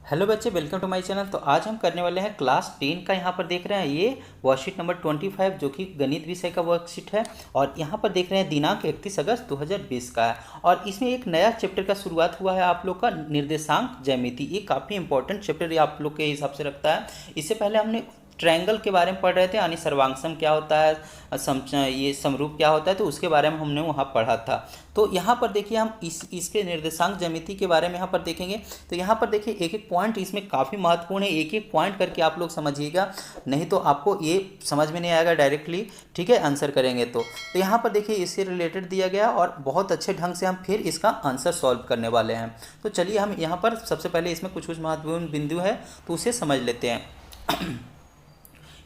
Hello बच्चे, welcome to my channel. तो आज हम करने वाले हैं क्लास 10 का। यहाँ पर देख रहे हैं ये वर्कशीट नंबर 25 जो कि गणित विषय का वर्कशीट है। और यहाँ पर देख रहे हैं दिनांक 31 अगस्त 2020 का है। और इसमें एक नया चैप्टर का शुरुआत हुआ है आप लोग का, निर्देशांक ज्यामिति। ये काफ़ी इंपॉर्टेंट चैप्टर आप लोग के हिसाब से रखता है। इससे पहले हमने ट्रायंगल के बारे में पढ़ रहे थे, यानी सर्वांगसम क्या होता है, ये समरूप क्या होता है, तो उसके बारे में हमने वहाँ पढ़ा था। तो यहाँ पर देखिए हम इसके निर्देशांक ज्यामिति के बारे में यहाँ पर देखेंगे। तो यहाँ पर देखिए एक एक पॉइंट इसमें काफ़ी महत्वपूर्ण है, एक एक पॉइंट करके आप लोग समझिएगा, नहीं तो आपको ये समझ में नहीं आएगा डायरेक्टली। ठीक है, आंसर करेंगे तो यहाँ पर देखिए इससे रिलेटेड दिया गया और बहुत अच्छे ढंग से हम फिर इसका आंसर सॉल्व करने वाले हैं। तो चलिए हम यहाँ पर सबसे पहले इसमें कुछ कुछ महत्वपूर्ण बिंदु है तो उसे समझ लेते हैं।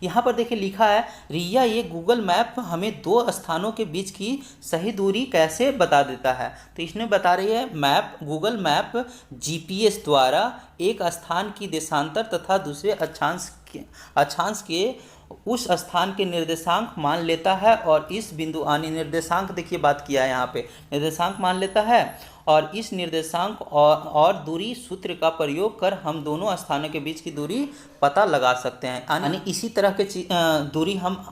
यहाँ पर देखिए लिखा है, रिया ये गूगल मैप हमें दो स्थानों के बीच की सही दूरी कैसे बता देता है। तो इसमें बता रही है गूगल मैप जीपीएस द्वारा एक स्थान की देशांतर तथा दूसरे अक्षांश के उस स्थान के निर्देशांक मान लेता है। और इस बिंदु यानी निर्देशांक, देखिए बात किया है यहाँ पे, निर्देशांक मान लेता है। और इस निर्देशांक और दूरी सूत्र का प्रयोग कर हम दोनों स्थानों के बीच की दूरी पता लगा सकते हैं। यानी इसी तरह के दूरी हम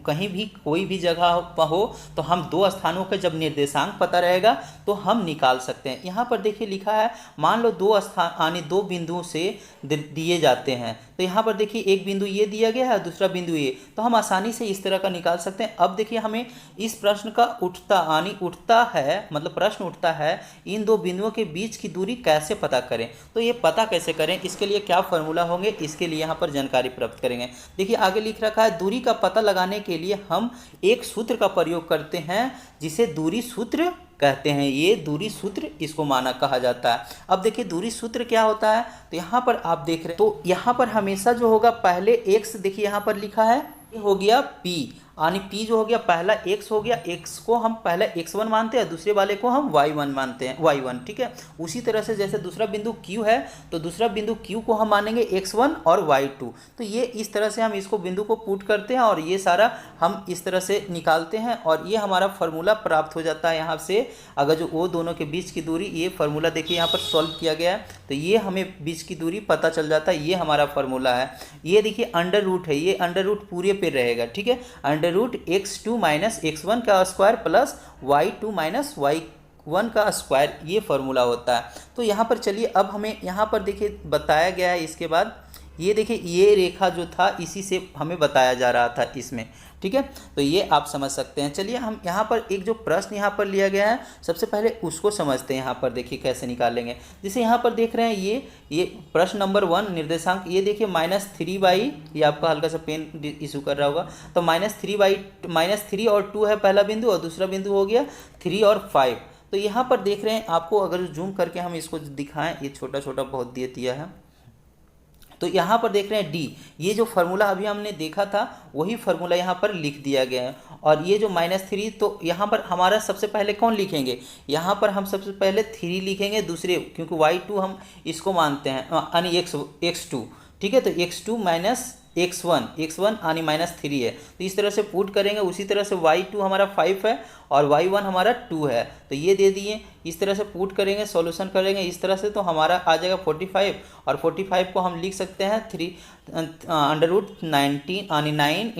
कहीं भी कोई भी जगह पर हो तो हम दो स्थानों का जब निर्देशांक पता रहेगा तो हम निकाल सकते हैं। यहाँ पर देखिए लिखा है, मान लो दो स्थान यानी दो बिंदुओं से दिए जाते हैं। तो यहाँ पर देखिए एक बिंदु ये दिया गया है, दूसरा बिंदु ये, तो हम आसानी से इस तरह का निकाल सकते हैं। अब देखिए हमें इस प्रश्न का उठता है, मतलब प्रश्न उठता है, इन दो बिंदुओं के बीच की दूरी कैसे पता करें। तो ये पता कैसे करें, इसके लिए क्या फॉर्मूला होंगे, इसके लिए यहाँ पर जानकारी प्राप्त करेंगे। देखिए आगे लिख रखा है, दूरी का पता लगाने के लिए हम एक सूत्र का प्रयोग करते हैं जिसे दूरी सूत्र कहते हैं। ये दूरी सूत्र इसको माना कहा जाता है। अब देखिए दूरी सूत्र क्या होता है, तो यहाँ पर आप देख रहे हैं, तो यहाँ पर हमेशा जो होगा पहले x, देखिए यहाँ पर लिखा है, ये हो गया p, यानी p जो हो गया पहला x हो गया, x को हम पहले x1 मानते हैं, दूसरे वाले को हम y1 मानते हैं, y1। ठीक है, उसी तरह से जैसे दूसरा बिंदु q है तो दूसरा बिंदु q को हम मानेंगे x1 और y2। तो ये इस तरह से हम इसको बिंदु को पुट करते हैं और ये सारा हम इस तरह से निकालते हैं और ये हमारा फार्मूला प्राप्त हो जाता है। यहाँ से अगर जो वो दोनों के बीच की दूरी, ये फार्मूला देखिए यहाँ पर सॉल्व किया गया है, तो ये हमें बीच की दूरी पता चल जाता है। ये हमारा फार्मूला है। ये देखिए अंडर रूट है, ये अंडर रूट पूरे पे रहेगा। ठीक है, under root x2 minus x1 का square plus y2 minus y1 का स्क्वायर, ये फार्मूला होता है। तो यहाँ पर चलिए अब हमें यहाँ पर देखिए बताया गया है, इसके बाद ये देखिए ये रेखा जो था इसी से हमें बताया जा रहा था इसमें। ठीक है, तो ये आप समझ सकते हैं। चलिए हम यहाँ पर एक जो प्रश्न यहाँ पर लिया गया है सबसे पहले उसको समझते हैं। यहाँ पर देखिए कैसे निकालेंगे। जैसे यहाँ पर देख रहे हैं ये प्रश्न नंबर 1 निर्देशांक, ये देखिए -3/, ये आपका हल्का सा पेन इशू कर रहा होगा, तो -3 और 2 है पहला बिंदु, और दूसरा बिंदु हो गया 3 और 5। तो यहाँ पर देख रहे हैं, आपको अगर जूम करके हम इसको दिखाएं, ये छोटा छोटा बहुत दिया है, तो यहाँ पर देख रहे हैं डी, ये जो फार्मूला अभी हमने देखा था वही फार्मूला यहाँ पर लिख दिया गया है। और ये जो -3, तो यहाँ पर हमारा सबसे पहले कौन लिखेंगे, यहाँ पर हम सबसे पहले 3 लिखेंगे, दूसरे क्योंकि y2 हम इसको मानते हैं, यानी x2। ठीक है, तो x2 माइनस x1 यानी -3 है, तो इस तरह से पुट करेंगे। उसी तरह से y2 हमारा 5 है और y1 हमारा 2 है, तो ये दे दिए। इस तरह से पुट करेंगे, सॉल्यूशन करेंगे इस तरह से, तो हमारा आ जाएगा 45। और 45 को हम लिख सकते हैं 3 √19 यानी 9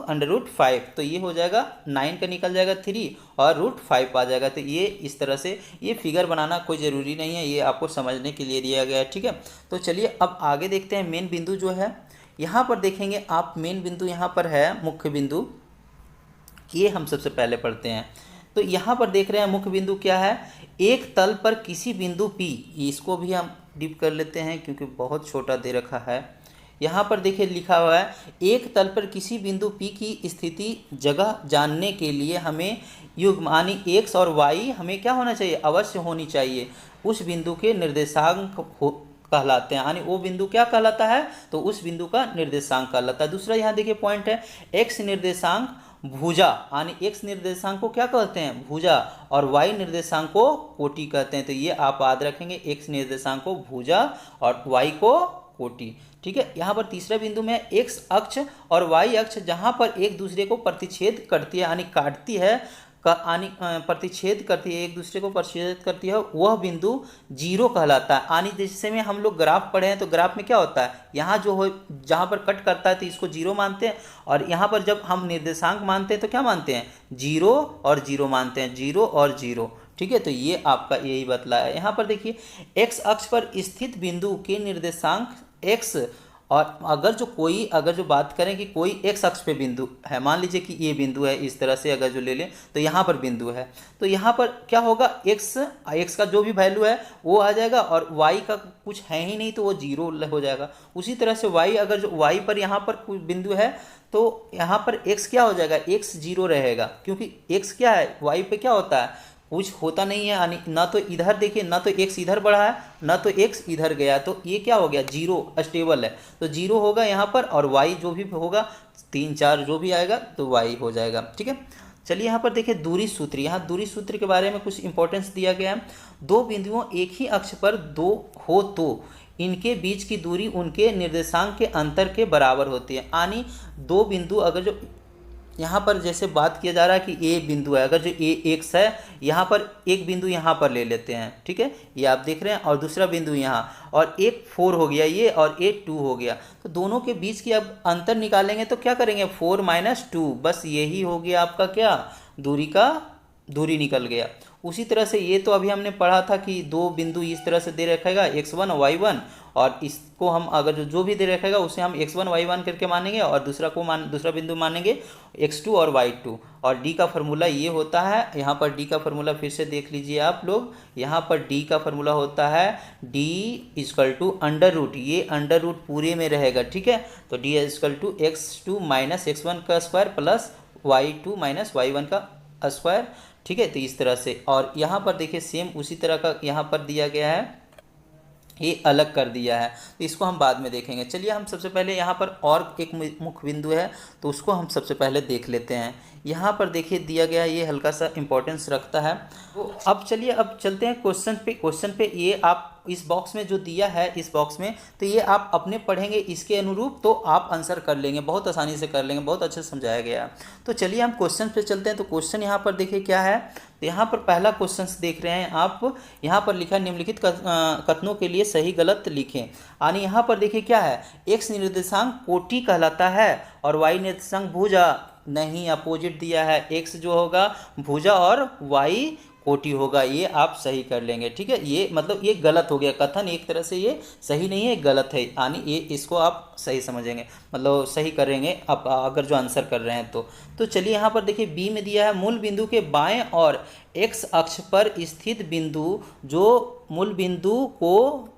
× √5, तो ये हो जाएगा 9 का निकल जाएगा 3 और √5 आ जाएगा। तो ये इस तरह से, ये फिगर बनाना कोई ज़रूरी नहीं है, ये आपको समझने के लिए दिया गया है। ठीक है, तो चलिए अब आगे देखते हैं। मेन बिंदु जो है यहाँ पर देखेंगे आप, मेन बिंदु यहाँ पर है मुख्य बिंदु, ये हम सबसे पहले पढ़ते हैं। तो यहाँ पर देख रहे हैं मुख्य बिंदु क्या है, एक तल पर किसी बिंदु P, इसको भी हम डिप कर लेते हैं क्योंकि बहुत छोटा दे रखा है। यहाँ पर देखिए लिखा हुआ है, एक तल पर किसी बिंदु P की स्थिति जगह जानने के लिए हमें युग्म यानी x और y हमें क्या होना चाहिए, अवश्य होनी चाहिए। उस बिंदु के निर्देशांक कहलाते हैं, यानी वो बिंदु क्या कहलाता है, तो उस बिंदु का निर्देशांक कहलाता है। दूसरा यहाँ देखिए पॉइंट है, x निर्देशांक भुजा, यानी x निर्देशांक को क्या कहते हैं, भुजा, और y निर्देशांक को कोटि कहते हैं। तो ये आप याद रखेंगे, x निर्देशांक को भुजा और y को कोटि। ठीक है, यहाँ पर तीसरा बिंदु में x अक्ष और y अक्ष जहाँ पर एक दूसरे को प्रतिच्छेद करती है यानी काटती है, का प्रतिच्छेद करती है, एक दूसरे को प्रतिच्छेद करती है, वह बिंदु जीरो कहलाता है। यानी जैसे में हम लोग ग्राफ पढ़े हैं तो ग्राफ में क्या होता है, यहाँ जो हो जहाँ पर कट करता है तो इसको जीरो मानते हैं, और यहाँ पर जब हम निर्देशांक मानते हैं तो क्या मानते हैं, जीरो और जीरो मानते हैं, जीरो और जीरो। ठीक है, तो ये आपका यही बतला है। यहाँ पर देखिए एक्स अक्ष पर स्थित बिंदु के निर्देशांक एक्स, और अगर जो बात करें कि कोई एक्स अक्ष पे बिंदु है, मान लीजिए कि ये बिंदु है, इस तरह से अगर जो ले लें तो यहाँ पर बिंदु है, तो यहाँ पर क्या होगा, एक्स का जो भी वैल्यू है वो आ जाएगा, और वाई का कुछ है ही नहीं तो वो जीरो हो जाएगा। उसी तरह से वाई, अगर जो वाई पर यहाँ पर कोई बिंदु है तो यहाँ पर एक्स क्या हो जाएगा, एक्स जीरो रहेगा, क्योंकि एक्स क्या है, वाई पे क्या होता है, कुछ होता नहीं है, यानी ना तो इधर देखिए, ना तो एक्स इधर बढ़ा है, ना तो एक्स इधर गया, तो ये क्या हो गया, जीरो स्टेबल है, तो जीरो होगा यहाँ पर, और वाई जो भी होगा 3 4 जो भी आएगा तो वाई हो जाएगा। ठीक है, चलिए यहाँ पर देखिए दूरी सूत्र, यहाँ दूरी सूत्र के बारे में कुछ इंपॉर्टेंस दिया गया है। दो बिंदुओं एक ही अक्ष पर दो हो तो इनके बीच की दूरी उनके निर्देशांक के अंतर के बराबर होती है। यानी दो बिंदु अगर जो यहाँ पर जैसे बात किया जा रहा है कि ए बिंदु है, अगर जो ए एक्स है, यहाँ पर एक बिंदु यहाँ पर ले लेते हैं, ठीक है, ये आप देख रहे हैं, और दूसरा बिंदु यहाँ, और एक 4 हो गया ये, और एक 2 हो गया, तो दोनों के बीच की अब अंतर निकालेंगे तो क्या करेंगे, 4 - 2, बस यही हो गया आपका क्या, दूरी निकल गया। उसी तरह से ये तो अभी हमने पढ़ा था कि दो बिंदु इस तरह से दे रखेगा x1 और y1, और इसको हम अगर जो भी दे रखेगा उसे हम x1 y1 करके मानेंगे, और दूसरा बिंदु मानेंगे x2 और y2, और d का फार्मूला ये होता है, यहाँ पर d का फार्मूला फिर से देख लीजिए आप लोग, यहाँ पर d का फार्मूला होता है d = अंडर रूट, ये अंडर रूट पूरे में रहेगा। ठीक है, तो d = x2 - x1 का स्क्वायर प्लस y2 - y1 का स्क्वायर। ठीक है, तो इस तरह से, और यहाँ पर देखिए सेम उसी तरह का यहाँ पर दिया गया है, ये अलग कर दिया है, तो इसको हम बाद में देखेंगे। चलिए हम सबसे पहले यहाँ पर और एक मुख्य बिंदु है तो उसको हम सबसे पहले देख लेते हैं। यहाँ पर देखिए दिया गया है, ये हल्का सा इंपॉर्टेंस रखता है। तो अब चलिए अब चलते हैं क्वेश्चन पे। ये आप इस बॉक्स में जो दिया है, इस बॉक्स में, तो ये आप अपने पढ़ेंगे इसके अनुरूप तो आप आंसर कर लेंगे, बहुत आसानी से कर लेंगे, बहुत अच्छे से समझाया गया है। तो चलिए हम क्वेश्चन पे चलते हैं। तो क्वेश्चन यहाँ पर देखिए क्या है, तो यहाँ पर पहला क्वेश्चन देख रहे हैं आप, यहाँ पर लिखा निम्नलिखित कथनों के लिए सही गलत लिखें। यानी यहाँ पर देखिए क्या है, एक्स निर्देशांक कोटि कहलाता है और वाई निर्देशांक भुजा, नहीं अपोजिट दिया है, एक्स जो होगा भुजा और वाई कोटि होगा, ये आप सही कर लेंगे। ठीक है, ये मतलब ये गलत हो गया कथन, एक तरह से ये सही नहीं है, गलत है, यानी ये इसको आप सही समझेंगे, मतलब सही करेंगे आप अगर जो आंसर कर रहे हैं तो चलिए यहाँ पर देखिए बी में दिया है, मूल बिंदु के बाएं और एक्स अक्ष पर स्थित बिंदु जो मूल बिंदु को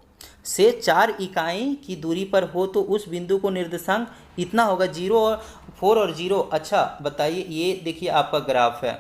से 4 इकाई की दूरी पर हो तो उस बिंदु को निर्देशांक इतना होगा, 0 और 4 और 0। अच्छा बताइए, ये देखिए आपका ग्राफ है,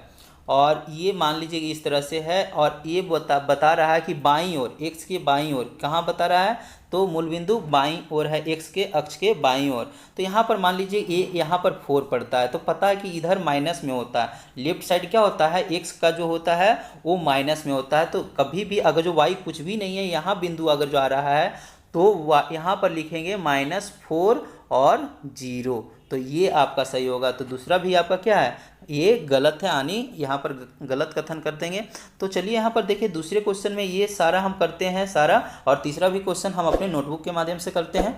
और ये मान लीजिए इस तरह से है, और ये बता रहा है कि बाईं ओर, एक्स के बाईं ओर, कहाँ बता रहा है, तो मूल बिंदु बाईं ओर है, एक्स के अक्ष के बाईं ओर। तो यहाँ पर मान लीजिए ये यहाँ पर 4 पड़ता है, तो पता है कि इधर माइनस में होता है, लेफ्ट साइड क्या होता है, एक्स का जो होता है वो माइनस में होता है। तो कभी भी अगर जो वाई कुछ भी नहीं है, यहाँ बिंदु अगर जो आ रहा है तो यहाँ पर लिखेंगे -4 और 0, तो ये आपका सही होगा। तो दूसरा भी आपका क्या है, ये गलत है, यानी यहाँ पर गलत कथन कर देंगे। तो चलिए यहाँ पर देखिए दूसरे क्वेश्चन में ये सारा हम करते हैं सारा, और तीसरा भी क्वेश्चन हम अपने नोटबुक के माध्यम से करते हैं।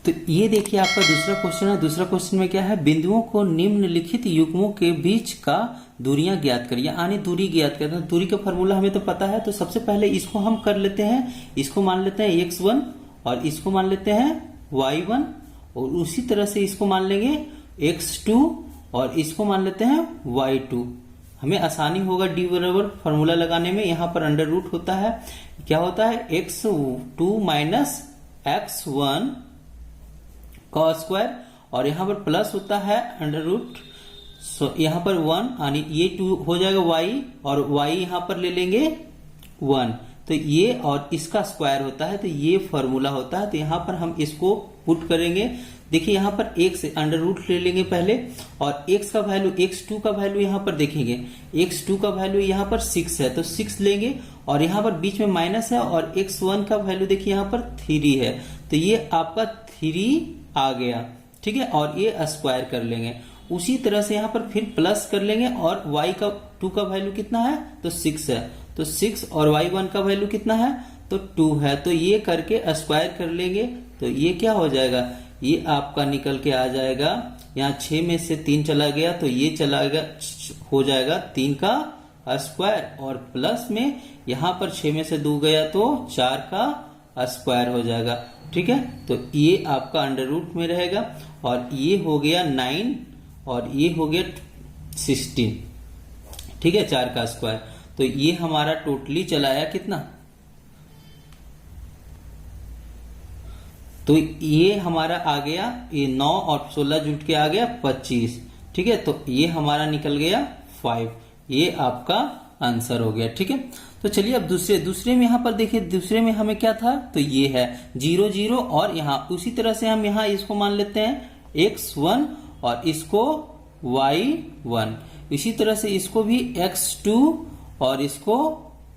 तो ये देखिए आपका दूसरा क्वेश्चन है। दूसरा क्वेश्चन में क्या है, बिंदुओं को निम्नलिखित युग्मों के बीच का दूरियां ज्ञात करिए, यानी दूरी ज्ञात करते हैं। दूरी का फार्मूला हमें तो पता है, तो सबसे पहले इसको हम कर लेते हैं, इसको मान लेते हैं x1 और इसको मान लेते हैं y1, और उसी तरह से इसको मान लेंगे x2 और इसको मान लेते हैं y2। हमें आसानी होगा d बराबर फार्मूला लगाने में। यहाँ पर अंडर रूट होता है, क्या होता है, x2 - x1 का स्क्वायर, और यहाँ पर प्लस होता है अंडर रूट, यहाँ पर 1, यानी ये 2 हो जाएगा y, और y यहाँ पर ले लेंगे 1, तो ये और इसका स्क्वायर होता है, तो ये फॉर्मूला होता है। तो यहाँ पर हम इसको पुट करेंगे। देखिए यहाँ पर x अंडर रूट ले लेंगे पहले, और x का वैल्यू, x2 का वैल्यू यहाँ पर देखेंगे, x2 का वैल्यू यहाँ पर 6 है, तो 6 लेंगे, और यहाँ पर बीच में माइनस है, और x1 का वैल्यू देखिए यहाँ पर 3 है, तो ये आपका 3 आ गया। ठीक है, और ये स्क्वायर कर लेंगे, उसी तरह से यहाँ पर फिर प्लस कर लेंगे और y का 2 का वैल्यू कितना है तो 6 है, तो 6 और y1 का वैल्यू कितना है तो 2 है। तो ये करके स्क्वायर कर लेंगे तो ये क्या हो जाएगा, ये आपका निकल के आ जाएगा, यहाँ 6 में से 3 चला गया तो ये चला गया, हो जाएगा 3 का स्क्वायर, और प्लस में यहाँ पर 6 में से 2 गया तो 4 का स्क्वायर हो जाएगा। ठीक है, तो ये आपका अंडर रूट में रहेगा, और ये हो गया 9 और ये हो गया 16। ठीक है, 4 का स्क्वायर, तो ये हमारा टोटली चलाया कितना, तो ये हमारा आ गया, ये 9 और 16 जुट के आ गया 25। ठीक है, तो ये हमारा निकल गया 5, ये आपका आंसर हो गया। ठीक है, तो चलिए अब दूसरे में यहाँ पर देखिए, दूसरे में हमें क्या था तो ये है 0 0, और यहाँ उसी तरह से हम यहाँ इसको मान लेते हैं x1 और इसको y1, इसी तरह से इसको भी x2 और इसको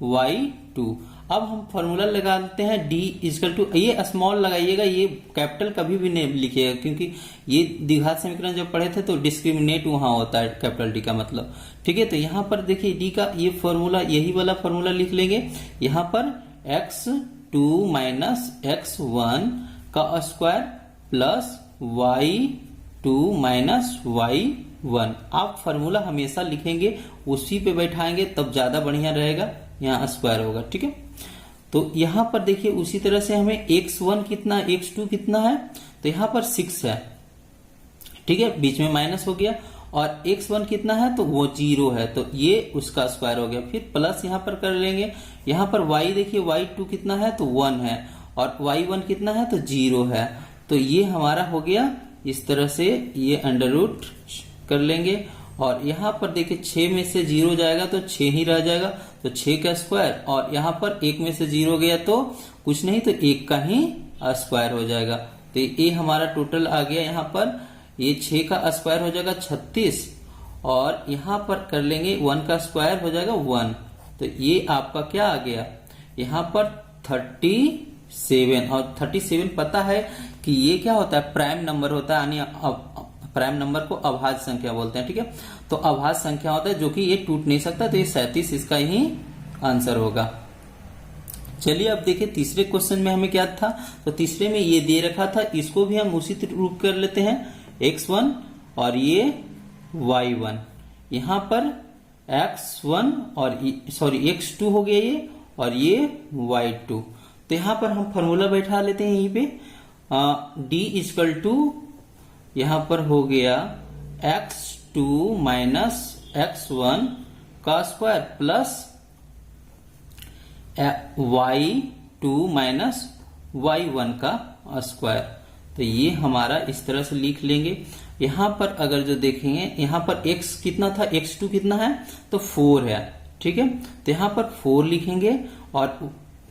y2। अब हम फॉर्मूला लगाते हैं d इक्वल टू, ये स्मॉल लगाइएगा, ये कैपिटल कभी भी नहीं लिखिएगा, क्योंकि ये द्विघात समीकरण जब पढ़े थे तो डिस्क्रिमिनेट वहां होता है कैपिटल डी का मतलब। ठीक है, तो यहाँ पर देखिए d का ये फॉर्मूला, यही वाला फॉर्मूला लिख लेंगे। यहाँ पर x2 माइनस x1 का square plus y2 minus y1। आप फॉर्मूला हमेशा लिखेंगे, उसी पे बैठाएंगे तब ज्यादा बढ़िया रहेगा, यहाँ स्क्वायर होगा। ठीक है, तो यहाँ पर देखिए उसी तरह से हमें x1 कितना, x2 कितना है तो यहाँ पर 6 है। ठीक है, बीच में माइनस हो गया, और x1 कितना है तो वो 0 है, तो ये उसका स्क्वायर हो गया। फिर प्लस यहाँ पर कर लेंगे, यहाँ पर y देखिए y2 कितना है तो 1 है, और y1 कितना है तो 0 है, तो ये हमारा हो गया। इस तरह से ये अंडर रूट कर लेंगे, और यहाँ पर देखिए 6 में से 0 जाएगा तो 6 ही रह जाएगा, तो 6 का स्क्वायर, और यहाँ पर 1 में से 0 गया तो कुछ नहीं, तो 1 का ही स्क्वायर हो जाएगा। तो ये हमारा टोटल आ गया, यहाँ पर ये 6 का स्क्वायर हो जाएगा 36, और यहाँ पर कर लेंगे 1 का स्क्वायर हो जाएगा 1, तो ये आपका क्या आ गया, यहाँ पर 37। और 37 पता है कि ये क्या होता है, प्राइम नंबर होता है, यानी प्राइम नंबर को अभाज्य संख्या बोलते हैं। ठीक है, तो अभाज्य संख्या होता है जो कि ये टूट नहीं सकता, तो ये 37 इसका ही आंसर होगा। चलिए अब देखिए तीसरे क्वेश्चन में हमें क्या था, तो तीसरे में ये दे रखा था, इसको भी हम उसी रूप कर लेते हैं, x1 और ये y1, यहाँ पर x1 और सॉरी x2 हो गया ये, और ये y2। तो यहाँ पर हम फॉर्मूला बैठा लेते हैं, यहीं पे d इक्वल टू, यहाँ पर हो गया x2 माइनस x1 का square plus y2 minus y1 का स्क्वायर। तो ये हमारा इस तरह से लिख लेंगे। यहाँ पर अगर जो देखेंगे, यहाँ पर x कितना था, x2 कितना है तो 4 है। ठीक है, तो यहाँ पर 4 लिखेंगे, और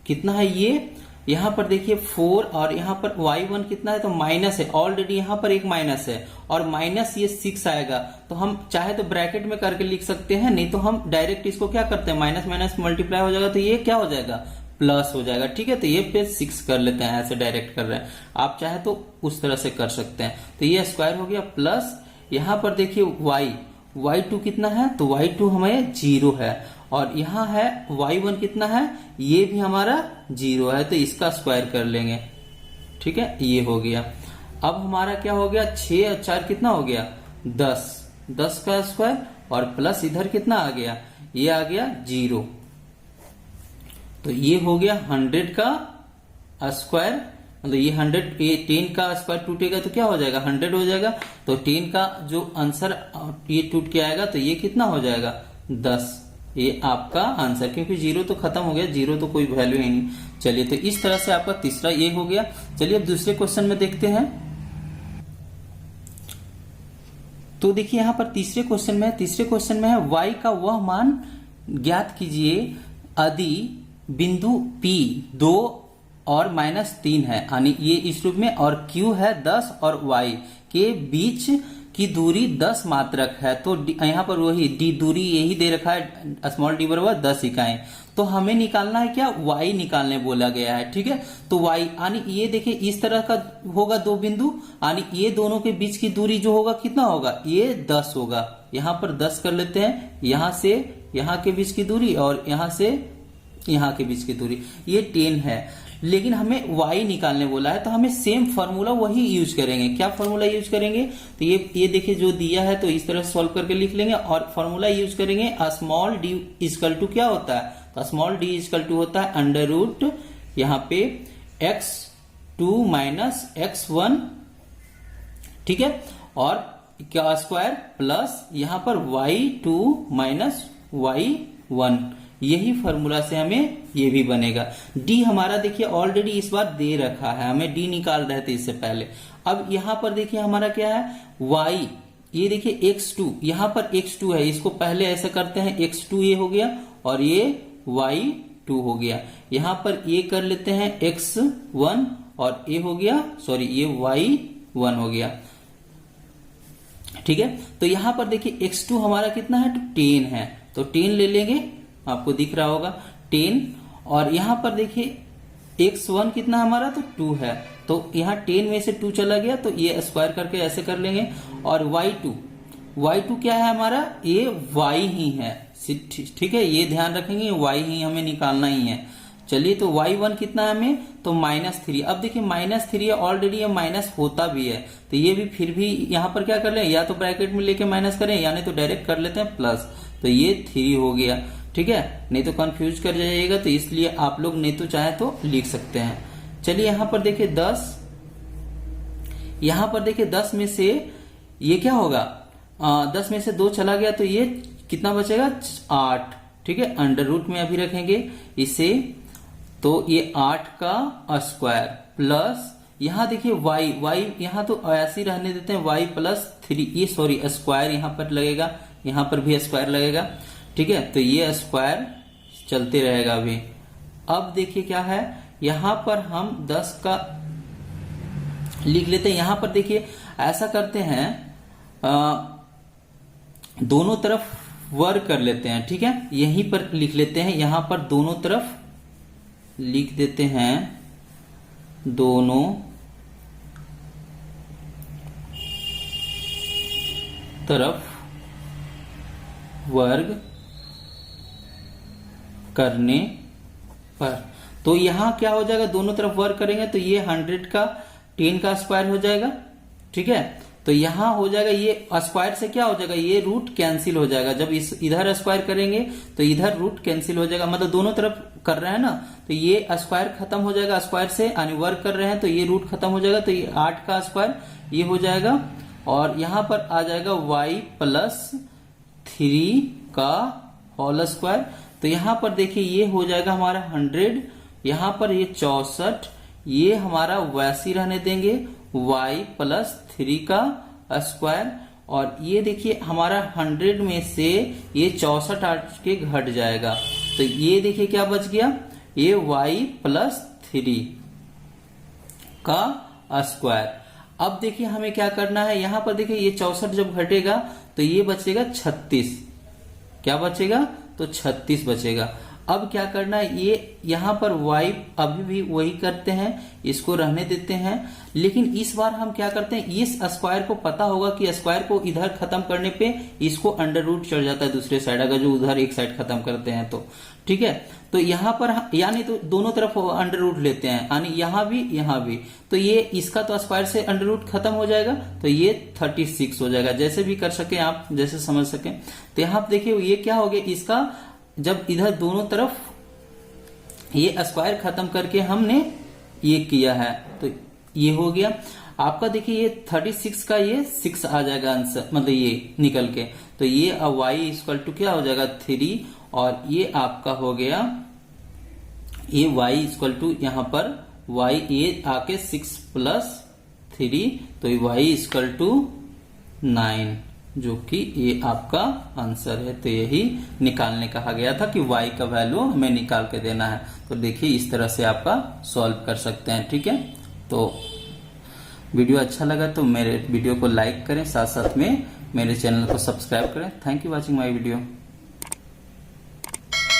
कितना है ये, यहाँ पर देखिए 4, और यहाँ पर y1 कितना है तो माइनस है, ऑलरेडी यहाँ पर एक माइनस है, और माइनस ये 6 आएगा, तो हम चाहे तो ब्रैकेट में करके लिख सकते हैं, नहीं तो हम डायरेक्ट इसको क्या करते हैं, माइनस माइनस मल्टीप्लाई हो जाएगा, तो ये क्या हो जाएगा, प्लस हो जाएगा। ठीक है, तो ये पे 6 कर लेते हैं, ऐसे डायरेक्ट कर रहे हैं, आप चाहे तो उस तरह से कर सकते हैं। तो ये स्क्वायर हो गया, प्लस यहाँ पर देखिए y2 कितना है तो y2 हमें 0 है, और यहाँ है y1 कितना है, ये भी हमारा 0 है, तो इसका स्क्वायर कर लेंगे। ठीक है, ये हो गया। अब हमारा क्या हो गया, 6 और 4 कितना हो गया 10 का स्क्वायर, और प्लस इधर कितना आ गया, ये आ गया 0, तो ये हो गया 100 का स्क्वायर, मतलब ये 100, ये 10 का स्क्वायर टूटेगा तो क्या हो जाएगा 100 हो जाएगा, तो 10 का जो आंसर ये टूट के आएगा तो ये कितना हो जाएगा 10, ये आपका आंसर, क्योंकि 0 तो खत्म हो गया, 0 तो कोई वैल्यू ही नहीं। चलिए, तो इस तरह से आपका तीसरा ये हो गया। चलिए अब दूसरे क्वेश्चन में देखते हैं। तो देखिए यहाँ पर तीसरे क्वेश्चन में है y का वह मान ज्ञात कीजिए यदि बिंदु P 2 और -3 है, यानी ये इस रूप में, और Q है 10 और y के बीच की दूरी 10 मात्रक है, तो यहाँ पर वही डी दूरी यही दे रखा है स्मॉल डी बराबर 10 इकाई। तो हमें निकालना है क्या, y निकालने बोला गया है। ठीक है, तो y यानी ये देखिए इस तरह का होगा दो बिंदु, यानी ये दोनों के बीच की दूरी जो होगा कितना होगा, ये 10 होगा। यहाँ पर 10 कर लेते हैं, यहाँ से यहाँ के बीच की दूरी और यहाँ से यहाँ के बीच की दूरी ये 10 है। लेकिन हमें y निकालने बोला है, तो हमें सेम फार्मूला वही यूज करेंगे। क्या फार्मूला यूज करेंगे, तो ये देखिए जो दिया है तो इस तरह सॉल्व करके लिख लेंगे और फार्मूला यूज करेंगे स्मॉल डी इक्वल टू क्या होता है, तो स्मॉल डी इक्वल टू होता है अंडर रूट यहाँ पे x2 माइनस x1, ठीक है, और क्या स्क्वायर प्लस यहाँ पर y2 माइनस y1, यही फॉर्मूला से हमें ये भी बनेगा। डी हमारा देखिए ऑलरेडी इस बार दे रखा है, हमें डी निकाल रहे थे इससे पहले। अब यहाँ पर देखिए हमारा क्या है y, ये देखिए x2, यहाँ पर x2 है, इसको पहले ऐसे करते हैं x2 ये हो गया और ये y2 हो गया। यहाँ पर ये कर लेते हैं x1 और ये हो गया, सॉरी ये y1 हो गया। ठीक है, तो यहाँ पर देखिए x2 हमारा कितना है, तो 10 है, तो 10 ले लेंगे, आपको दिख रहा होगा 10। और यहाँ पर देखिए x1 कितना हमारा, तो 2 है, तो यहाँ 10 में से 2 चला गया, तो ये स्क्वायर करके ऐसे कर लेंगे। और y2 क्या है हमारा, ये y ही है, ठीक है, ये ध्यान रखेंगे y ही हमें निकालना ही है। चलिए, तो y1 कितना है हमें, तो -3। अब देखिए -3 ऑलरेडी ये माइनस होता भी है, तो ये भी फिर भी यहाँ पर क्या कर लें, या तो ब्रैकेट में लेके माइनस करें या नहीं तो डायरेक्ट कर लेते हैं प्लस, तो ये 3 हो गया। ठीक है, नहीं तो कंफ्यूज कर जाइएगा, तो इसलिए आप लोग नहीं तो चाहे तो लिख सकते हैं। चलिए यहाँ पर देखिए 10, यहाँ पर देखिए 10 में से ये क्या होगा, 10 में से 2 चला गया, तो ये कितना बचेगा 8। ठीक है, अंडर रूट में अभी रखेंगे इसे, तो ये 8 का स्क्वायर प्लस यहाँ देखिए y यहाँ तो ऐसे ही रहने देते हैं, y प्लस 3, ये सॉरी स्क्वायर यहाँ पर लगेगा, यहाँ पर भी स्क्वायर लगेगा। ठीक है, तो ये स्क्वायर चलते रहेगा अभी। अब देखिए क्या है, यहाँ पर हम 10 का लिख लेते हैं। यहाँ पर देखिए ऐसा करते हैं, दोनों तरफ वर्ग कर लेते हैं। ठीक है, यहीं पर लिख लेते हैं, यहाँ पर दोनों तरफ लिख देते हैं, दोनों तरफ वर्ग करने पर, तो यहां क्या हो जाएगा, दोनों तरफ वर्ग करेंगे तो ये 100 का 10 का स्क्वायर हो जाएगा। ठीक है, तो यहां हो जाएगा, ये स्क्वायर से क्या हो जाएगा, ये रूट कैंसिल हो जाएगा। जब इस इधर स्क्वायर करेंगे तो इधर रूट कैंसिल हो जाएगा, मतलब दोनों तरफ कर रहे हैं ना, तो ये स्क्वायर खत्म हो जाएगा स्क्वायर से, यानी वर्ग कर रहे हैं तो ये रूट खत्म हो जाएगा, तो ये 8 का स्क्वायर ये हो जाएगा। और यहां पर आ जाएगा y प्लस 3 का होल स्क्वायर, तो यहां पर देखिए ये हो जाएगा हमारा 100, यहां पर ये 64, ये हमारा वैसी रहने देंगे y प्लस 3 का स्क्वायर। और ये देखिए हमारा 100 में से ये 64 आठ के घट जाएगा, तो ये देखिए क्या बच गया, ये y प्लस 3 का स्क्वायर। अब देखिए हमें क्या करना है, यहां पर देखिए ये 64 जब घटेगा तो ये बचेगा 36, क्या बचेगा, तो 36 बचेगा। अब क्या करना है, ये यहाँ पर y अभी भी वही करते हैं, इसको रहने देते हैं, लेकिन इस बार हम क्या करते हैं, इस स्क्वायर को पता होगा कि स्क्वायर को इधर खत्म करने पे इसको अंडर रूट चढ़ जाता है दूसरे साइड, अगर जो उधर एक साइड खत्म करते हैं तो। ठीक है, तो यहाँ पर यानी तो दोनों तरफ अंडर रूट लेते हैं, यानी यहाँ भी, तो ये इसका तो स्क्वायर से अंडर रूट खत्म हो जाएगा, तो ये 36 हो जाएगा। जैसे भी कर सके आप, जैसे समझ सके। तो यहाँ देखिए ये क्या हो गया, इसका जब इधर दोनों तरफ ये स्क्वायर खत्म करके हमने ये किया है, तो ये हो गया आपका। देखिए ये 36 का ये 6 आ जाएगा आंसर, मतलब ये निकल के, तो ये y इक्वल टू क्या हो जाएगा 3, और ये आपका हो गया ये y इक्वल टू यहाँ पर y ये आके 6 प्लस 3, तो ये y इक्वल टू 9, जो कि ये आपका आंसर है। तो यही निकालने कहा गया था कि y का वैल्यू हमें निकाल के देना है। तो देखिए इस तरह से आपका सॉल्व कर सकते हैं। ठीक है, तो वीडियो अच्छा लगा तो मेरे वीडियो को लाइक करें, साथ साथ में मेरे चैनल को सब्सक्राइब करें। Thank you watching my video.